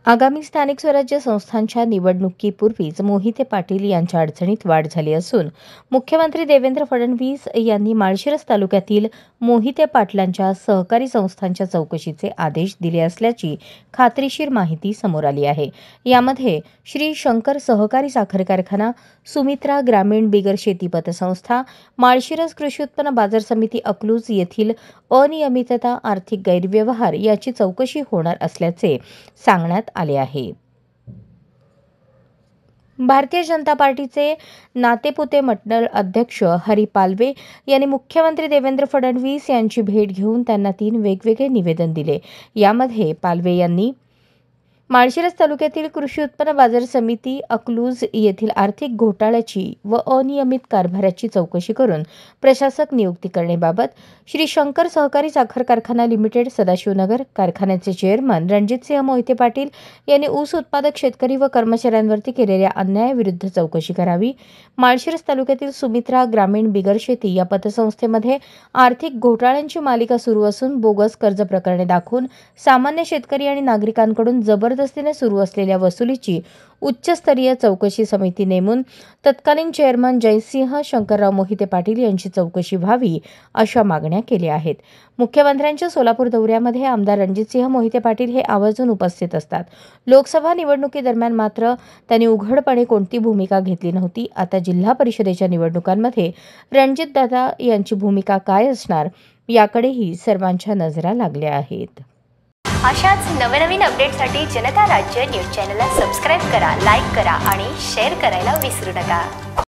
आगामी स्थानिक स्वराज्य संस्थांच्या निवडणुकीपूर्वीच मोहिते पाटील यांच्या अडचणीत वाढ झाली असून मुख्यमंत्री देवेंद्र फडणवीस यांनी माळशिरस तालुक्यातील मोहिते पाटलांच्या सहकारी संस्थांच्या चौकशीचे आदेश दिले असल्याची खात्रीशीर माहिती समोर आली आहे। यामध्ये श्री शंकर सहकारी साखर कारखाना, सुमित्रा ग्रामीण बिगर शेती पतसंस्था, माळशिरस कृषी उत्पन्न बाजार समिती अकलूज येथील अनियमितता, आर्थिक गैरव्यवहार याची चौकशी होणार असल्याचे सांगण्यात आले आहे। भारतीय जनता पार्टीचे नातेपुते मंडळ अध्यक्ष हरी पालवे यांनी मुख्यमंत्री देवेंद्र फडणवीस यांची भेट घेऊन त्यांना 3 वेगवेगळे निवेदन दिले। यामध्ये पालवे यांनी माळशिरस तालुक्यातील कृषी उत्पन्न बाजार समिती अकलूज येथील आर्थिक घोटाळ्याची व अनियमित कारभाराची चौकशी करून प्रशासक नियुक्ती करण्याबाबत, श्री शंकर सहकारी साखर कारखाना लिमिटेड सदाशिवनगर कारखान्याचे चेअरमन रणजितसिंह मोहिते पाटील यांनी ऊस उत्पादक शेतकरी व कर्मचाऱ्यांवरती केलेल्या अन्यायाविरुद्ध चौकशी करावी। माळशिरस तालुक्यातील सुमित्रा ग्रामीण बिगर शेती या पतसंस्थेमध्ये आर्थिक घोटाळ्यांची मालिका सुरू असून बोगस कर्ज प्रकरणे दाखवून सामान्य शेतकरी आणि नागरिकांकडून जबरदस्तीने सुरू असलेल्या वसुलीची उच्चस्तरीय चौकशी समिती नेमून तत्कालीन चेअरमन जयसिंह शंकरराव मोहिते पाटील यांची चौकशी व्हावी अशा मागण्या केल्या आहेत। मुख्यमंत्र्यांच्या सोलापूर दौऱ्यामध्ये आमदार रणजितसिंह मोहिते पाटील हे आवर्जून उपस्थित असतात। लोकसभा निवडणुकीदरम्यान मात्र त्यांनी उघडपणे कोणती भूमिका घेतली नव्हती। आता जिल्हा परिषदेच्या निवडणुकांमध्ये रणजितदादा यांची भूमिका काय असणार याकडेही सर्वांच्या नजरा लागल्या आहेत। अशाच नवनवीन अपडेटसाठी जनता राज्य न्यूज चॅनलला सबस्क्राइब करा, लाईक करा आणि शेअर करायला विसरू नका।